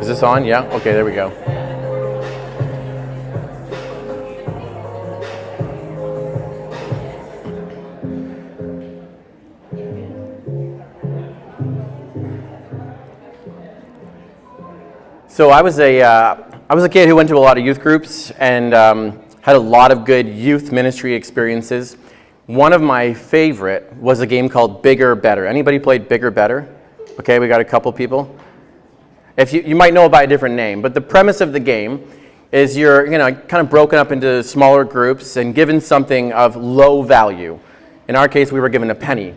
Is this on? Yeah? Okay, there we go. So I was a kid who went to a lot of youth groups and had a lot of good youth ministry experiences. One of my favorite was a game called Bigger, Better. Anybody played Bigger, Better? Okay, we got a couple people. If you might know it by a different name, but the premise of the game is you're kind of broken up into smaller groups and given something of low value. In our case, we were given a penny.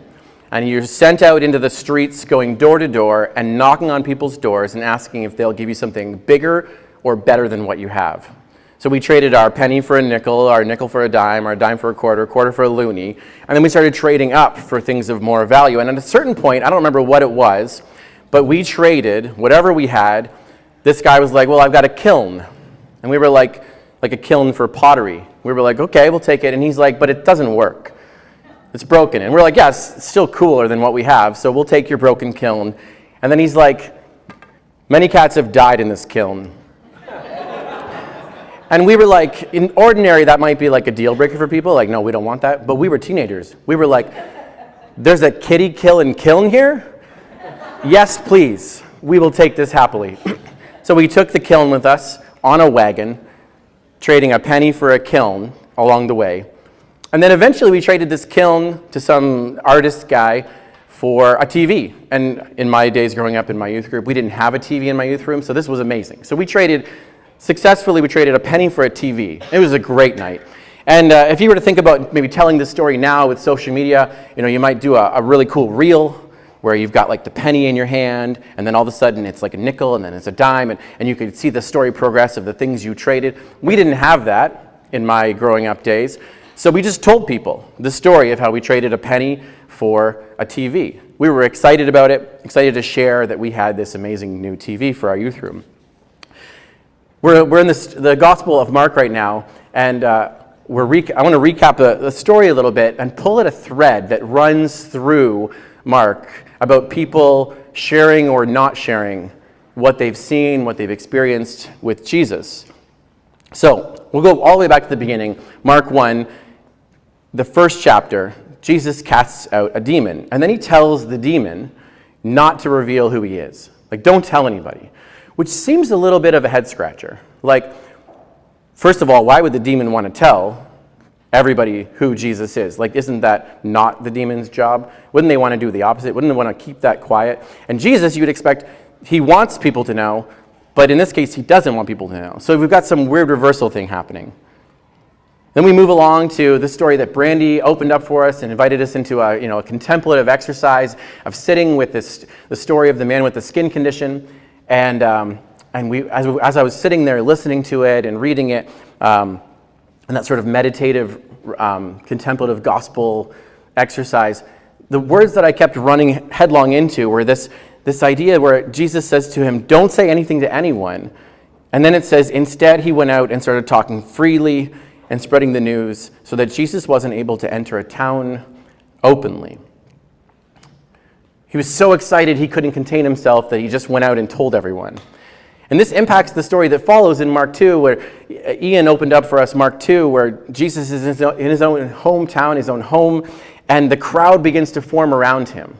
And you're sent out into the streets going door to door and knocking on people's doors and asking if they'll give you something bigger or better than what you have. So we traded our penny for a nickel, our nickel for a dime, our dime for a quarter for a loonie, and then we started trading up for things of more value. And at a certain point, I don't remember what it was, but we traded whatever we had. This guy was like, well, I've got a kiln. And we were like a kiln for pottery. We were like, okay, we'll take it. And he's like, but it doesn't work. It's broken. And we're like, yeah, it's still cooler than what we have, so we'll take your broken kiln. And then he's like, many cats have died in this kiln. And we were like, in ordinary, that might be like a deal breaker for people. Like, no, we don't want that. But we were teenagers. We were like, there's a kitty kiln here? Yes, please. We will take this happily. So we took the kiln with us on a wagon, trading a penny for a kiln along the way. And then eventually we traded this kiln to some artist guy for a TV. And in my days growing up in my youth group, we didn't have a TV in my youth room, so this was amazing. So we traded a penny for a TV. It was a great night. And if you were to think about maybe telling this story now with social media, you might do a really cool reel where you've got like the penny in your hand, and then all of a sudden it's like a nickel, and then it's a dime, and you could see the story progress of the things you traded. We didn't have that in my growing up days. So we just told people the story of how we traded a penny for a TV. We were excited about it, excited to share that we had this amazing new TV for our youth room. We're in the Gospel of Mark right now, and I want to recap the story a little bit and pull at a thread that runs through Mark about people sharing or not sharing what they've seen, what they've experienced with Jesus. So we'll go all the way back to the beginning. Mark 1. The first chapter, Jesus casts out a demon, and then he tells the demon not to reveal who he is. Like, don't tell anybody, which seems a little bit of a head scratcher. Like, first of all, why would the demon want to tell everybody who Jesus is? Like, isn't that not the demon's job? Wouldn't they want to do the opposite? Wouldn't they want to keep that quiet? And Jesus, you would expect, he wants people to know, but in this case, he doesn't want people to know. So we've got some weird reversal thing happening. Then we move along to the story that Brandy opened up for us and invited us into a contemplative exercise of sitting with the story of the man with the skin condition. And as I was sitting there listening to it and reading it, and that sort of meditative, contemplative gospel exercise, the words that I kept running headlong into were this idea where Jesus says to him, don't say anything to anyone. And then it says, instead he went out and started talking freely and spreading the news so that Jesus wasn't able to enter a town openly. He was so excited he couldn't contain himself that he just went out and told everyone. And this impacts the story that follows in Mark 2, where Ian opened up for us Mark 2, where Jesus is in his own hometown, his own home, and the crowd begins to form around him.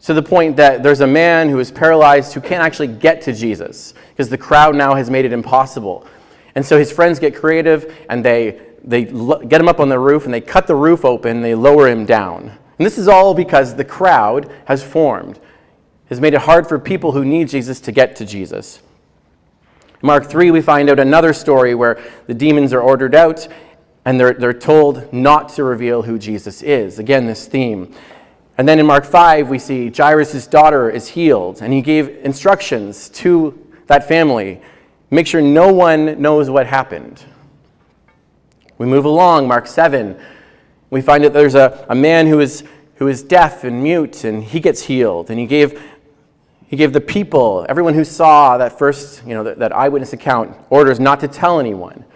To the point that there's a man who is paralyzed who can't actually get to Jesus because the crowd now has made it impossible. And so his friends get creative, and they get him up on the roof, and they cut the roof open, and they lower him down. And this is all because the crowd has formed, has made it hard for people who need Jesus to get to Jesus. In Mark 3, we find out another story where the demons are ordered out, and they're told not to reveal who Jesus is. Again, this theme. And then in Mark 5, we see Jairus' daughter is healed, and he gave instructions to that family. Make sure no one knows what happened. We move along, Mark 7. We find that there's a man who is deaf and mute, and he gets healed. And he gave the people, everyone who saw that first, that eyewitness account, orders not to tell anyone.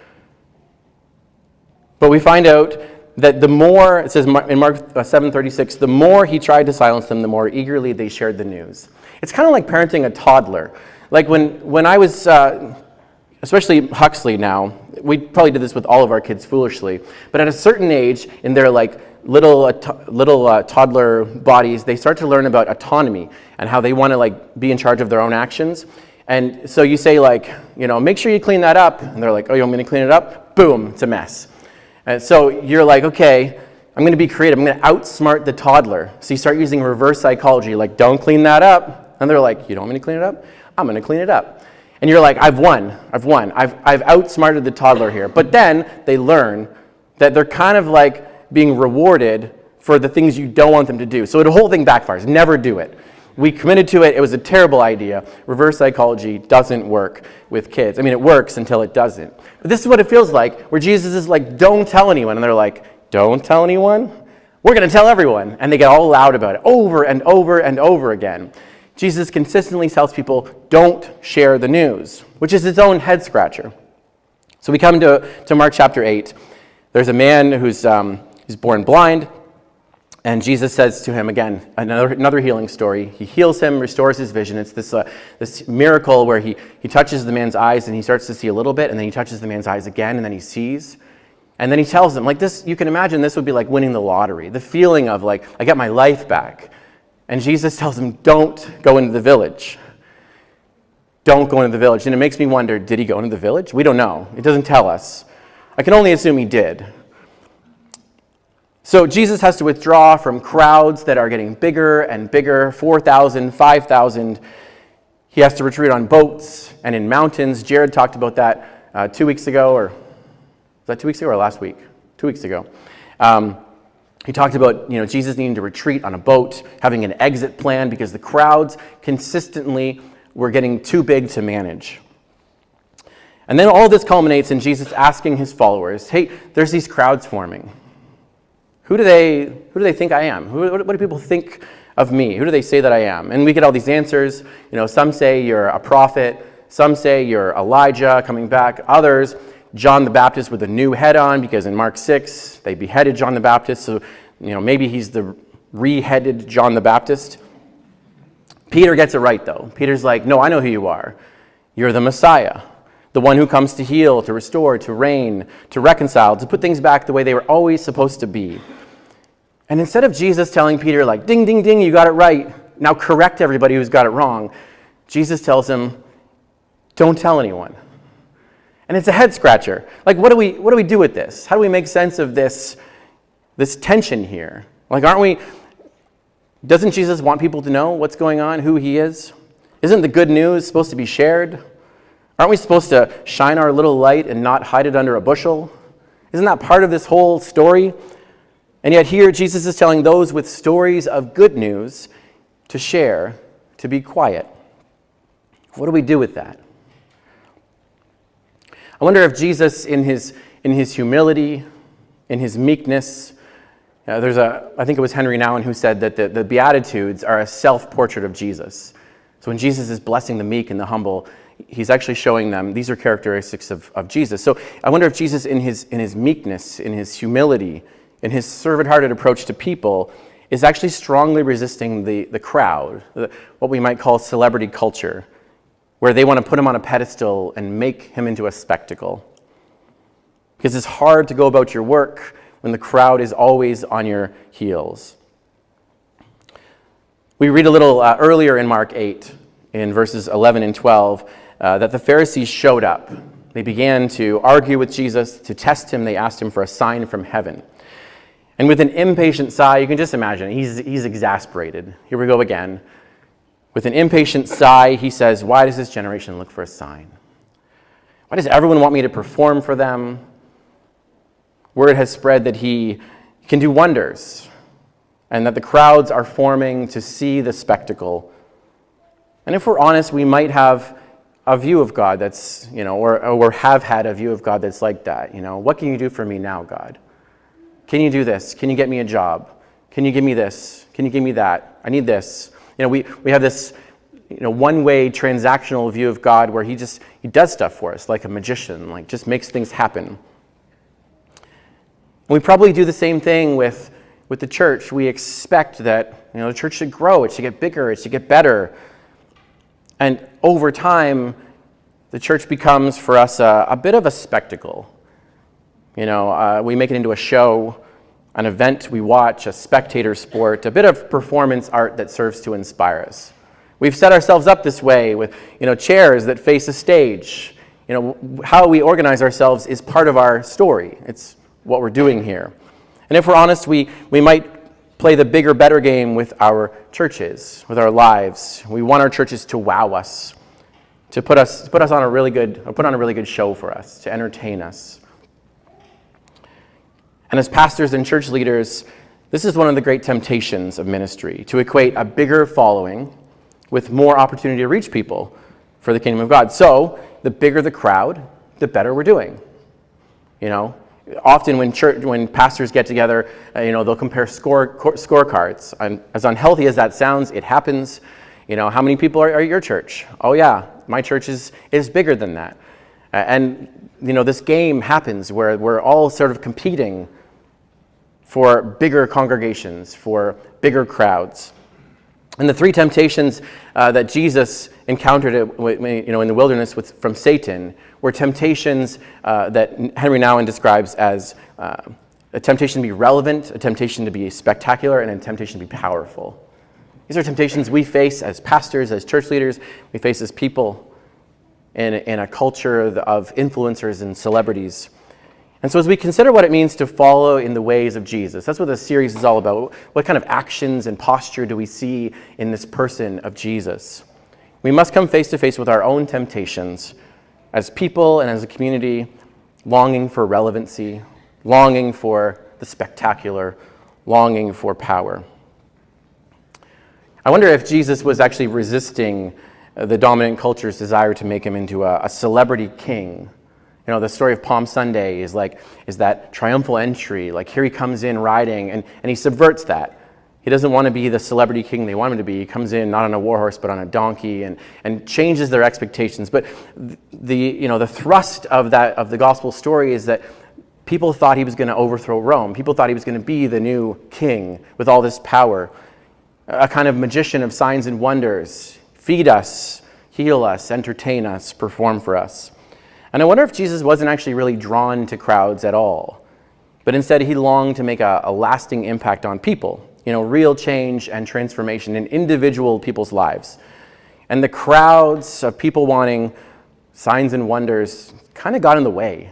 But we find out that the more, it says in Mark 7:36, the more he tried to silence them, the more eagerly they shared the news. It's kind of like parenting a toddler. Like when I was, especially Huxley now, we probably did this with all of our kids foolishly, but at a certain age in their like little toddler bodies, they start to learn about autonomy and how they want to like be in charge of their own actions. And so you say like, make sure you clean that up. And they're like, oh, you want me to clean it up? Boom, it's a mess. And so you're like, okay, I'm going to be creative. I'm going to outsmart the toddler. So you start using reverse psychology, like, don't clean that up. And they're like, you don't want me to clean it up? I'm going to clean it up. And you're like, I've won. I've outsmarted the toddler here. But then they learn that they're kind of like being rewarded for the things you don't want them to do. So the whole thing backfires. Never do it. We committed to it. It was a terrible idea. Reverse psychology doesn't work with kids. I mean, it works until it doesn't. But this is what it feels like, where Jesus is like, don't tell anyone. And they're like, don't tell anyone? We're going to tell everyone. And they get all loud about it over and over and over again. Jesus consistently tells people, don't share the news, which is its own head scratcher. So we come to Mark chapter 8. There's a man who's born blind. And Jesus says to him, again, another healing story. He heals him, restores his vision. It's this miracle where he touches the man's eyes and he starts to see a little bit, and then he touches the man's eyes again, and then he sees. And then he tells him, like this, you can imagine this would be like winning the lottery, the feeling of like, I got my life back. And Jesus tells him, don't go into the village. Don't go into the village. And it makes me wonder, did he go into the village? We don't know. It doesn't tell us. I can only assume he did. So Jesus has to withdraw from crowds that are getting bigger and bigger, 4,000, 5,000. He has to retreat on boats and in mountains. Jared talked about that 2 weeks ago, or was that 2 weeks ago or last week? 2 weeks ago. He talked about Jesus needing to retreat on a boat, having an exit plan because the crowds consistently were getting too big to manage. And then all this culminates in Jesus asking his followers, hey, there's these crowds forming. Who do they think I am? What do people think of me? Who do they say that I am? And we get all these answers. Some say you're a prophet. Some say you're Elijah coming back. Others, John the Baptist with a new head on, because in Mark 6, they beheaded John the Baptist. So, maybe he's the re-headed John the Baptist. Peter gets it right, though. Peter's like, no, I know who you are. You're the Messiah. The one who comes to heal, to restore, to reign, to reconcile, to put things back the way they were always supposed to be. And instead of Jesus telling Peter, like, ding, ding, ding, you got it right, now correct everybody who's got it wrong, Jesus tells him, don't tell anyone. And it's a head scratcher. Like, what do we do with this? How do we make sense of this tension here? Like, doesn't Jesus want people to know what's going on, who he is? Isn't the good news supposed to be shared? Aren't we supposed to shine our little light and not hide it under a bushel? Isn't that part of this whole story? And yet here Jesus is telling those with stories of good news to share, to be quiet. What do we do with that? I wonder if Jesus, in his humility, in his meekness, I think it was Henry Nouwen who said that the Beatitudes are a self-portrait of Jesus. So when Jesus is blessing the meek and the humble, he's actually showing them these are characteristics of Jesus. So I wonder if Jesus, in his meekness, in his humility, in his servant-hearted approach to people, is actually strongly resisting the crowd, what we might call celebrity culture, where they want to put him on a pedestal and make him into a spectacle. Because it's hard to go about your work when the crowd is always on your heels. We read a little earlier in Mark 8, in verses 11 and 12, that the Pharisees showed up. They began to argue with Jesus, to test him. They asked him for a sign from heaven. And with an impatient sigh, you can just imagine, he's exasperated. Here we go again. With an impatient sigh, he says, why does this generation look for a sign? Why does everyone want me to perform for them? Word has spread that he can do wonders and that the crowds are forming to see the spectacle. And if we're honest, we might have a view of God that's, or have had a view of God that's like that. What can you do for me now, God? Can you do this? Can you get me a job? Can you give me this? Can you give me that? I need this. We have this, one-way transactional view of God where he does stuff for us like a magician, like just makes things happen. And we probably do the same thing with the church. We expect that, the church should grow, it should get bigger, it should get better. And over time, the church becomes for us a bit of a spectacle. We make it into a show, an event we watch, a spectator sport, a bit of performance art that serves to inspire us. We've set ourselves up this way with, chairs that face a stage. How we organize ourselves is part of our story. It's what we're doing here. And if we're honest, we might play the bigger, better game with our churches, with our lives. We want our churches to wow us, to put on a really good show for us, to entertain us. And as pastors and church leaders, this is one of the great temptations of ministry, to equate a bigger following with more opportunity to reach people for the kingdom of God. So, the bigger the crowd, the better we're doing. Often when pastors get together, they'll compare scorecards. And as unhealthy as that sounds, it happens. How many people are at your church? Oh yeah, my church is bigger than that. And this game happens where we're all sort of competing for bigger congregations, for bigger crowds. And the three temptations that Jesus encountered in the wilderness from Satan were temptations that Henry Nouwen describes as a temptation to be relevant, a temptation to be spectacular, and a temptation to be powerful. These are temptations we face as pastors, as church leaders, we face as people in a culture of influencers and celebrities. And so as we consider what it means to follow in the ways of Jesus, that's what this series is all about. What kind of actions and posture do we see in this person of Jesus? We must come face to face with our own temptations as people and as a community, longing for relevancy, longing for the spectacular, longing for power. I wonder if Jesus was actually resisting the dominant culture's desire to make him into a celebrity king. The story of Palm Sunday is that triumphal entry, like here he comes in riding, and he subverts that. He doesn't want to be the celebrity king they want him to be. He comes in not on a war horse, but on a donkey, and changes their expectations. But the thrust of the gospel story is that people thought he was going to overthrow Rome. People thought he was going to be the new king with all this power, a kind of magician of signs and wonders. Feed us, heal us, entertain us, perform for us. And I wonder if Jesus wasn't actually really drawn to crowds at all, but instead he longed to make a lasting impact on people, real change and transformation in individual people's lives. And the crowds of people wanting signs and wonders kind of got in the way.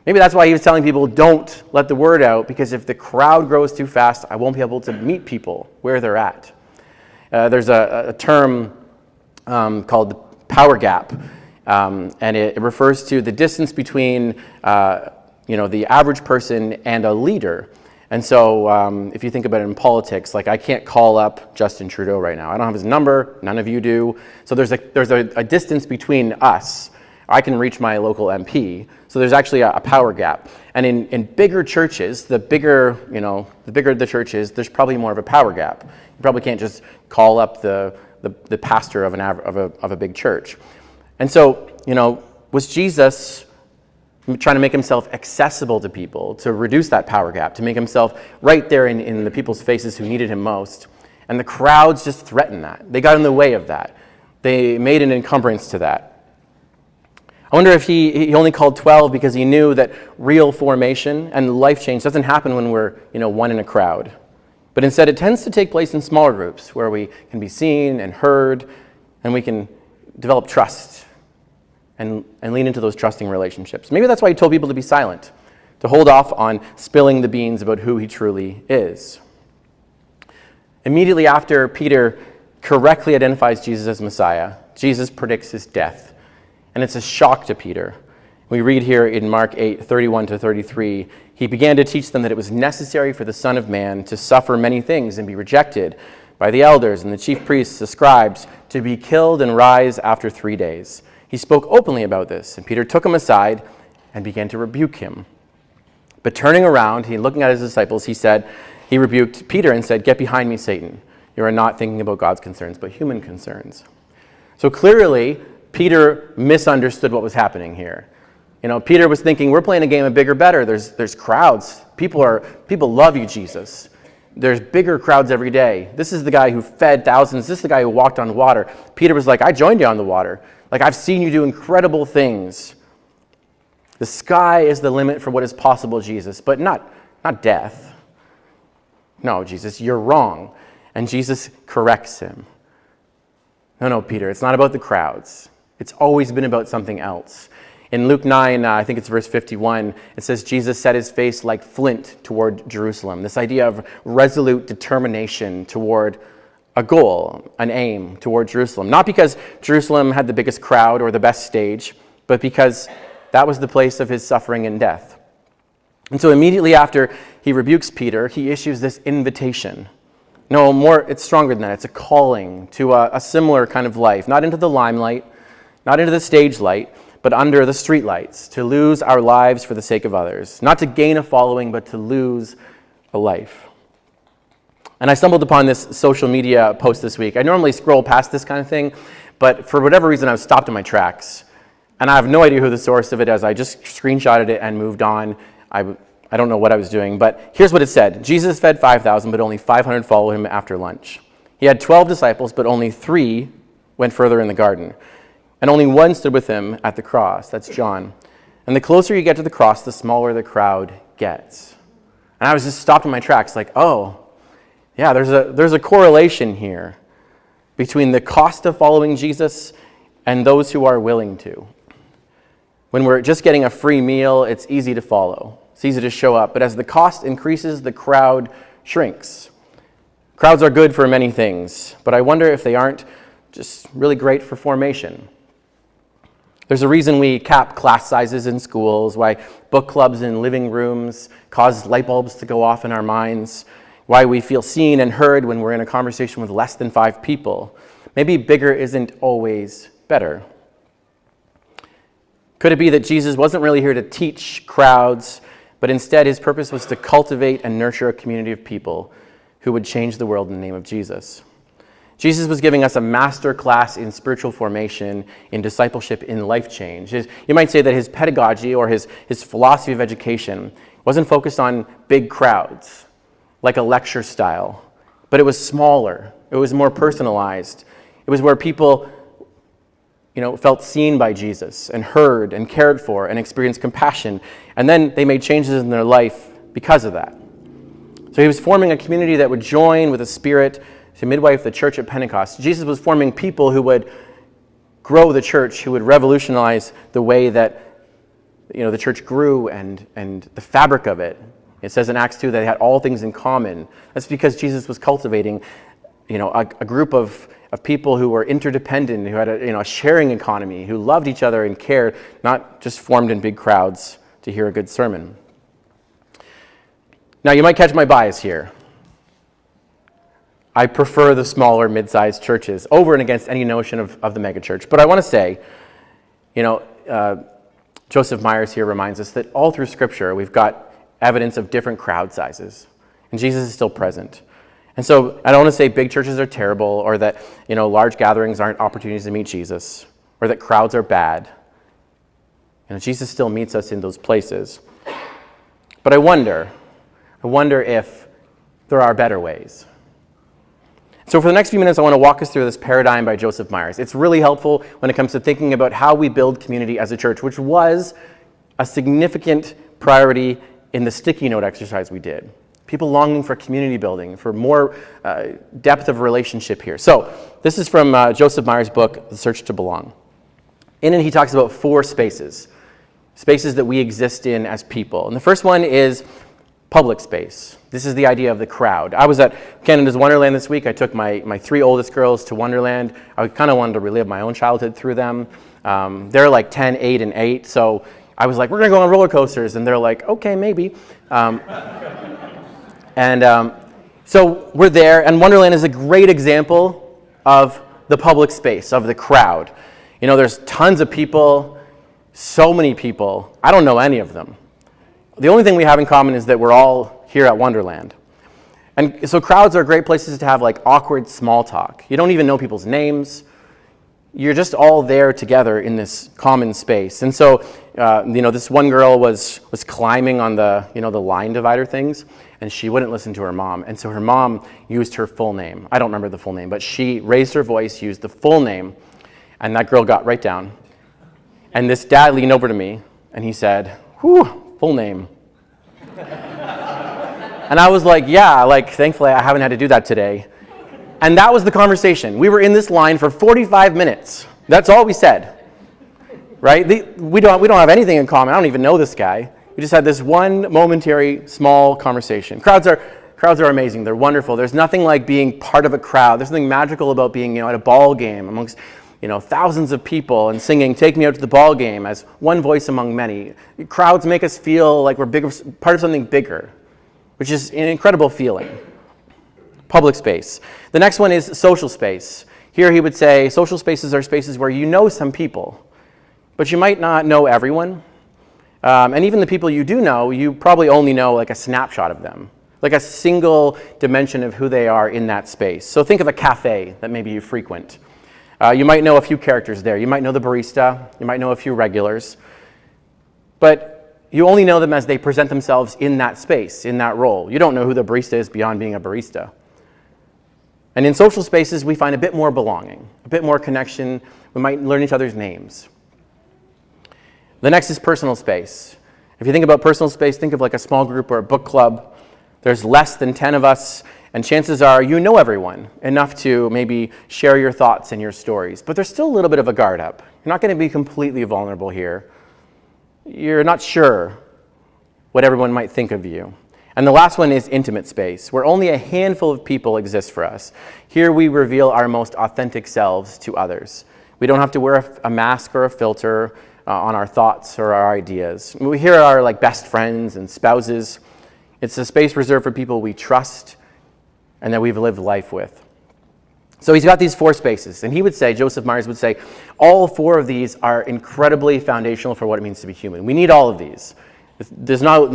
Maybe that's why he was telling people, don't let the word out, because if the crowd grows too fast, I won't be able to meet people where they're at. There's a term called the power gap. And it refers to the distance between, the average person and a leader. And so if you think about it in politics, I can't call up Justin Trudeau right now. I don't have his number. None of you do. So there's a distance between us. I can reach my local MP. So there's actually a power gap. And in bigger churches, the bigger the church is, there's probably more of a power gap. You probably can't just call up the pastor of a big church. And so, was Jesus trying to make himself accessible to people, to reduce that power gap, to make himself right there in the people's faces who needed him most? And the crowds just threatened that. They got in the way of that. They made an encumbrance to that. I wonder if he only called 12 because he knew that real formation and life change doesn't happen when we're, one in a crowd. But instead, it tends to take place in smaller groups where we can be seen and heard, and we can develop trust and lean into those trusting relationships. Maybe that's why he told people to be silent, to hold off on spilling the beans about who he truly is. Immediately after Peter correctly identifies Jesus as Messiah, Jesus predicts his death. And it's a shock to Peter. We read here in Mark 8:31-33, he began to teach them that it was necessary for the Son of Man to suffer many things and be rejected by the elders and the chief priests, the scribes, to be killed and rise after 3 days. He spoke openly about this, and Peter took him aside and began to rebuke him. But turning around, looking at his disciples, he rebuked Peter and said, "Get behind me, Satan. You are not thinking about God's concerns, but human concerns." So clearly, Peter misunderstood what was happening here. Peter was thinking, we're playing a game of bigger, better. There's crowds. People love you, Jesus. there's bigger crowds every day. This is the guy who fed thousands. This is the guy who walked on water. Peter was like, I joined you on the water. Like, I've seen you do incredible things. The sky is the limit for what is possible, Jesus, but not death. No, Jesus, you're wrong. And Jesus corrects him. No, Peter, it's not about the crowds. It's always been about something else. In Luke 9, I think it's verse 51, it says, Jesus set his face like flint toward Jerusalem. This idea of resolute determination toward a goal, an aim toward Jerusalem. Not because Jerusalem had the biggest crowd or the best stage, but because that was the place of his suffering and death. And so immediately after he rebukes Peter, he issues this invitation. No, more, it's stronger than that. It's a calling to a similar kind of life, not into the limelight, not into the stage light, but under the street lights, to lose our lives for the sake of others. Not to gain a following, but to lose a life. And I stumbled upon this social media post this week. I normally scroll past this kind of thing, but for whatever reason, I was stopped in my tracks. And I have no idea who the source of it is. I just screenshotted it and moved on. I don't know what I was doing, but here's what it said. Jesus fed 5,000, but only 500 followed him after lunch. He had 12 disciples, but only 3 went further in the garden. And only 1 stood with him at the cross. That's John. And the closer you get to the cross, the smaller the crowd gets. And I was just stopped in my tracks like, oh, yeah, there's a correlation here between the cost of following Jesus and those who are willing to. When we're just getting a free meal, it's easy to follow. It's easy to show up. But as the cost increases, the crowd shrinks. Crowds are good for many things, but I wonder if they aren't just really great for formation. There's a reason we cap class sizes in schools, why book clubs in living rooms cause light bulbs to go off in our minds, why we feel seen and heard when we're in a conversation with less than 5 people. Maybe bigger isn't always better. Could it be that Jesus wasn't really here to teach crowds, but instead his purpose was to cultivate and nurture a community of people who would change the world in the name of Jesus? Jesus was giving us a master class in spiritual formation, in discipleship, in life change. You might say that his pedagogy or his philosophy of education wasn't focused on big crowds, like a lecture style, but it was smaller. It was more personalized. It was where people, felt seen by Jesus and heard and cared for and experienced compassion. And then they made changes in their life because of that. So he was forming a community that would join with a spirit to midwife the church at Pentecost. Jesus was forming people who would grow the church, who would revolutionize the way that the church grew and the fabric of it. It says in Acts 2 that they had all things in common. That's because Jesus was cultivating a group of people who were interdependent, who had a sharing economy, who loved each other and cared, not just formed in big crowds to hear a good sermon. Now, you might catch my bias here. I prefer the smaller, mid-sized churches over and against any notion of the megachurch. But I want to say, Joseph Myers here reminds us that all through Scripture, we've got evidence of different crowd sizes. And Jesus is still present. And so I don't want to say big churches are terrible or that, large gatherings aren't opportunities to meet Jesus or that crowds are bad. Jesus still meets us in those places. But I wonder if there are better ways. So for the next few minutes, I want to walk us through this paradigm by Joseph Myers. It's really helpful when it comes to thinking about how we build community as a church, which was a significant priority in the sticky note exercise we did. People longing for community building, for more depth of relationship here. So this is from Joseph Myers' book, The Search to Belong. In it, he talks about 4 spaces that we exist in as people. And the first one is public space. This is the idea of the crowd. I was at Canada's Wonderland this week. I took my 3 oldest girls to Wonderland. I kind of wanted to relive my own childhood through them. They're like 10, 8, and 8. So I was like, we're going to go on roller coasters. And they're like, okay, maybe. So we're there. And Wonderland is a great example of the public space, of the crowd. There's tons of people, so many people. I don't know any of them. The only thing we have in common is that we're all here at Wonderland. And so crowds are great places to have like awkward small talk. You don't even know people's names. you're just all there together in this common space. And so, this one girl was climbing on the, the line divider things, and she wouldn't listen to her mom. And so her mom used her full name. I don't remember the full name, but she raised her voice, used the full name, and that girl got right down. And this dad leaned over to me, and he said, "Whew, full name." And I was like, yeah, thankfully I haven't had to do that today. And that was the conversation. We were in this line for 45 minutes. That's all we said, right? We don't have anything in common. I don't even know this guy. We just had this one momentary small conversation. Crowds are amazing. They're wonderful. There's nothing like being part of a crowd. There's something magical about being, at a ball game amongst, thousands of people and singing "Take Me Out to the Ball Game" as one voice among many. Crowds make us feel like we're part of something bigger, which is an incredible feeling. Public space. The next one is social space. Here he would say social spaces are spaces where you know some people, but you might not know everyone. And even the people you do know, you probably only know like a snapshot of them, like a single dimension of who they are in that space. So think of a cafe that maybe you frequent. You might know a few characters there. You might know the barista. You might know a few regulars. But you only know them as they present themselves in that space, in that role. You don't know who the barista is beyond being a barista. And in social spaces, we find a bit more belonging, a bit more connection. We might learn each other's names. The next is personal space. If you think about personal space, think of like a small group or a book club. There's less than 10 of us, and chances are you know everyone enough to maybe share your thoughts and your stories. But there's still a little bit of a guard up. You're not going to be completely vulnerable here. You're not sure what everyone might think of you. And the last one is intimate space, where only a handful of people exist for us. Here we reveal our most authentic selves to others. We don't have to wear a mask or a filter on our thoughts or our ideas. We here are like best friends and spouses. It's a space reserved for people we trust and that we've lived life with. So he's got these 4 spaces, and he would say, Joseph Myers would say, all 4 of these are incredibly foundational for what it means to be human. We need all of these. There's not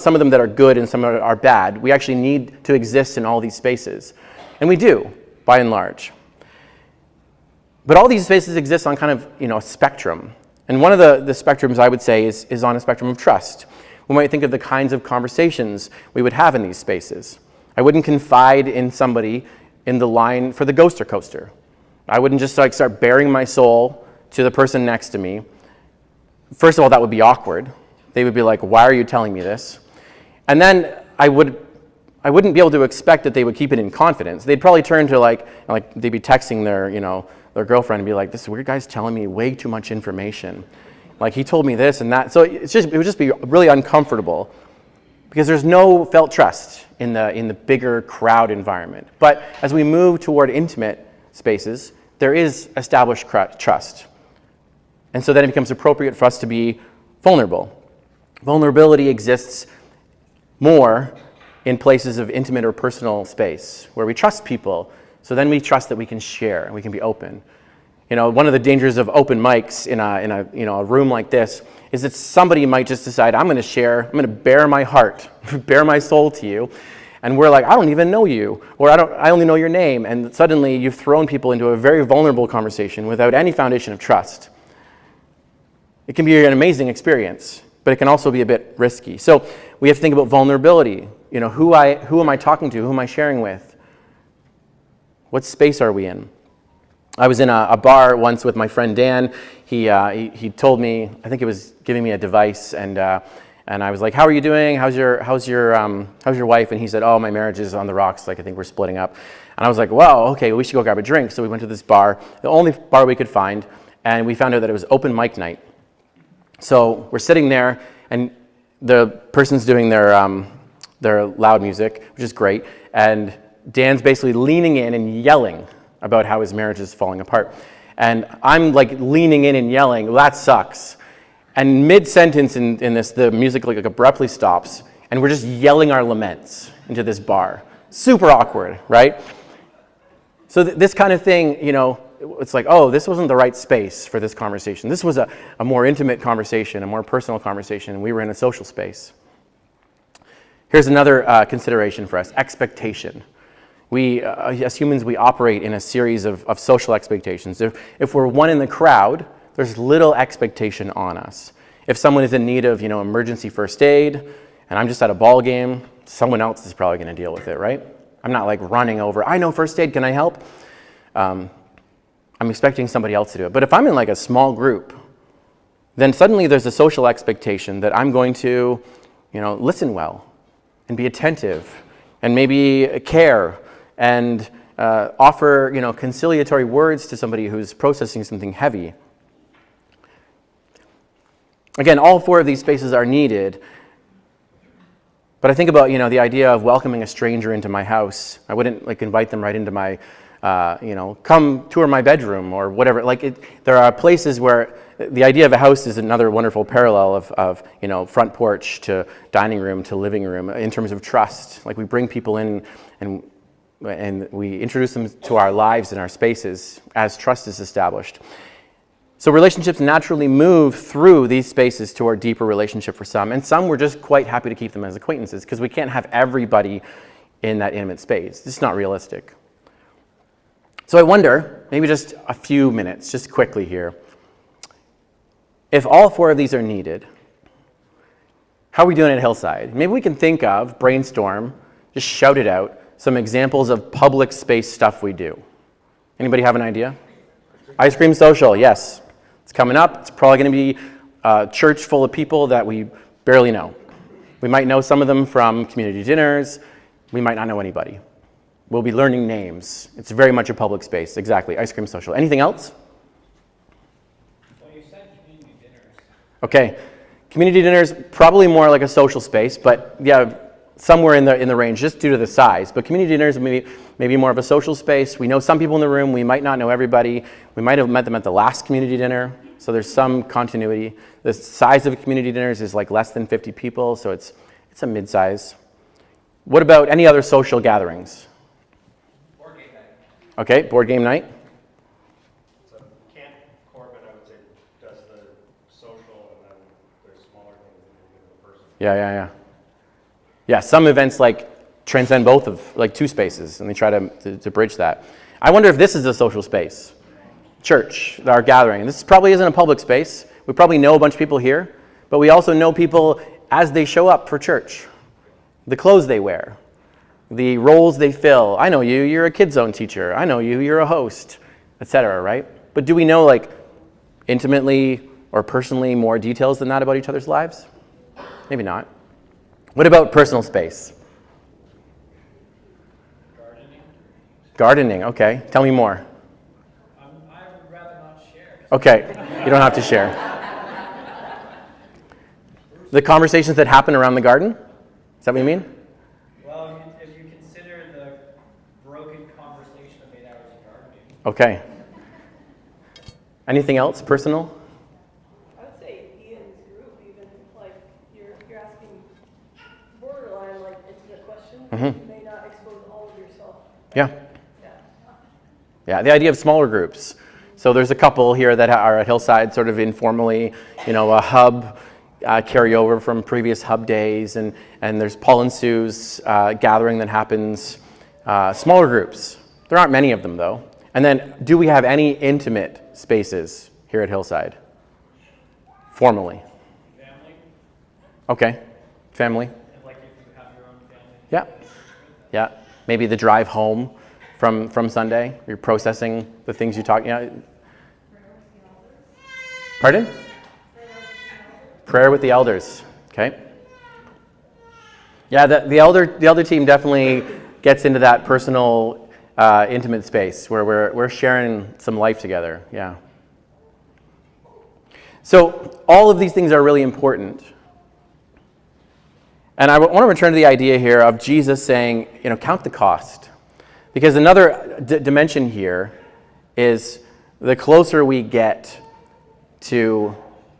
some of them that are good and some are bad. We actually need to exist in all these spaces. And we do, by and large. But all these spaces exist on kind of, a spectrum. And one of the spectrums, I would say, is on a spectrum of trust. We might think of the kinds of conversations we would have in these spaces. I wouldn't confide in somebody in the line for the Ghoster Coaster. I wouldn't just start bearing my soul to the person next to me. First of all, that would be awkward. They would be like, "Why are you telling me this?" And then I wouldn't be able to expect that they would keep it in confidence. They'd probably turn to they'd be texting their girlfriend and be like, "This weird guy's telling me way too much information. Like he told me this and that." So it would just be really uncomfortable because there's no felt trust in the bigger crowd environment. But as we move toward intimate spaces, there is established trust. And so then it becomes appropriate for us to be vulnerable. Vulnerability exists more in places of intimate or personal space where we trust people. So then we trust that we can share and we can be open. One of the dangers of open mics in a room like this is that somebody might just decide, I'm going to share, I'm going to bare my heart, bare my soul to you. And we're like, I don't even know you, or I only know your name. And suddenly you've thrown people into a very vulnerable conversation without any foundation of trust. It can be an amazing experience, but it can also be a bit risky. So we have to think about vulnerability. Who am I talking to? Who am I sharing with? What space are we in? I was in a bar once with my friend Dan. He told me, I think he was giving me a device, and I was like, "How are you doing? How's your wife?" And he said, "Oh, my marriage is on the rocks. I think we're splitting up." And I was like, "Well, okay, we should go grab a drink." So we went to this bar, the only bar we could find, and we found out that it was open mic night. So we're sitting there, and the person's doing their loud music, which is great, and Dan's basically leaning in and yelling about how his marriage is falling apart. And I'm leaning in and yelling, "Well, that sucks." And mid-sentence in this, the music abruptly stops, and we're just yelling our laments into this bar. Super awkward, right? So this kind of thing, it's like, oh, this wasn't the right space for this conversation. This was a more intimate conversation, a more personal conversation, and we were in a social space. Here's another consideration for us, expectation. As humans, we operate in a series of social expectations. If we're one in the crowd, there's little expectation on us. If someone is in need of, emergency first aid, and I'm just at a ball game, someone else is probably going to deal with it, right? I'm not like running over, I know first aid, can I help? I'm expecting somebody else to do it. But if I'm in like a small group, then suddenly there's a social expectation that I'm going to, listen well and be attentive and maybe care and offer, conciliatory words to somebody who's processing something heavy. Again, all four of these spaces are needed, but I think about, the idea of welcoming a stranger into my house. I wouldn't invite them right into my, come tour my bedroom or whatever. There are places where the idea of a house is another wonderful parallel of front porch to dining room to living room in terms of trust. Like we bring people in and we introduce them to our lives and our spaces as trust is established. So relationships naturally move through these spaces toward deeper relationship for some, and some we're just quite happy to keep them as acquaintances because we can't have everybody in that intimate space. It's not realistic. So I wonder, maybe just a few minutes, just quickly here, if all four of these are needed, how are we doing at Hillside? Maybe we can think of, brainstorm, just shout it out, some examples of public space stuff we do. Anybody have an idea? Ice cream social, yes. It's coming up. It's probably going to be a church full of people that we barely know. We might know some of them from community dinners. We might not know anybody. We'll be learning names. It's very much a public space. Exactly, ice cream social. Anything else? Well, you said community dinners. Okay, community dinners, probably more like a social space, but yeah, somewhere in the range, just due to the size. But community dinners maybe more of a social space. We know some people in the room. We might not know everybody. We might have met them at the last community dinner, so there's some continuity. The size of community dinners is like less than 50 people, so it's a mid-size. What about any other social gatherings? Board game night. Okay, board game night. So Camp Corbin, I would say, does the social, and then there's smaller things that you do in person. Yeah. Yeah, some events transcend both of two spaces, and they try to bridge that. I wonder if this is a social space. Church, our gathering. This probably isn't a public space. We probably know a bunch of people here, but we also know people as they show up for church. The clothes they wear, the roles they fill. I know you, you're a Kids Zone teacher. I know you, you're a host, etc., right? But do we know intimately or personally more details than that about each other's lives? Maybe not. What about personal space? Gardening, okay. Tell me more. I would rather not share. Okay, you don't have to share. The conversations that happen around the garden? Is that what you mean? Well, if you consider the broken conversation of 8 hours of gardening. Okay. Anything else personal? I would say Ian's group, even you're asking borderline intimate questions. You may not expose all of yourself. Yeah, the idea of smaller groups. So there's a couple here that are at Hillside sort of informally, a hub carryover from previous hub days, and there's Paul and Sue's gathering that happens, smaller groups. There aren't many of them though. And then do we have any intimate spaces here at Hillside? Formally. Family. Okay, family. And if you have your own family. Yeah. Maybe the drive home from Sunday. You're processing the things you talk. Pardon? Prayer with the elders. Okay. Yeah, the elder team definitely gets into that personal, intimate space where we're sharing some life together. Yeah. So all of these things are really important. And I want to return to the idea here of Jesus saying, count the cost. Because another dimension here is the closer we get to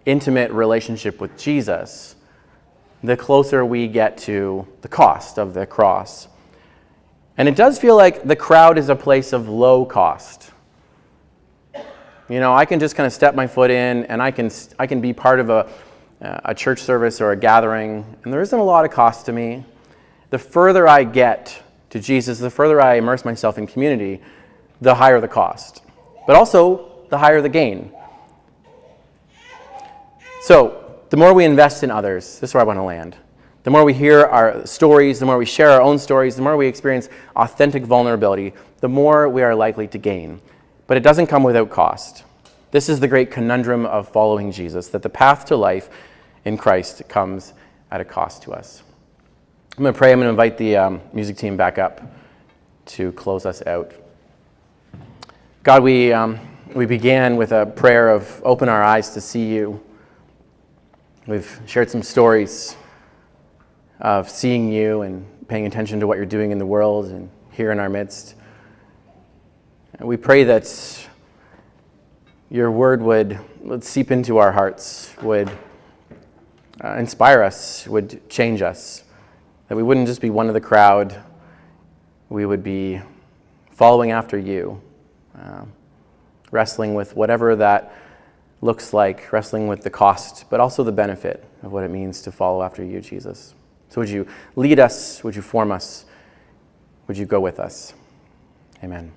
intimate relationship with Jesus, the closer we get to the cost of the cross. And it does feel like the crowd is a place of low cost. I can just kind of step my foot in and I can be part of a church service or a gathering, and there isn't a lot of cost to me. The further I get to Jesus, the further I immerse myself in community, the higher the cost, but also the higher the gain. So the more we invest in others, this is where I want to land. The more we hear our stories, the more we share our own stories, the more we experience authentic vulnerability, the more we are likely to gain. But it doesn't come without cost. This is the great conundrum of following Jesus, that the path to life in Christ comes at a cost to us. I'm going to pray. I'm going to invite the music team back up to close us out. God, we began with a prayer of open our eyes to see you. We've shared some stories of seeing you and paying attention to what you're doing in the world and here in our midst. And we pray that your word would seep into our hearts, would inspire us, would change us, that we wouldn't just be one of the crowd, we would be following after you, wrestling with whatever that looks like, wrestling with the cost, but also the benefit of what it means to follow after you, Jesus. So would you lead us, would you form us, would you go with us? Amen.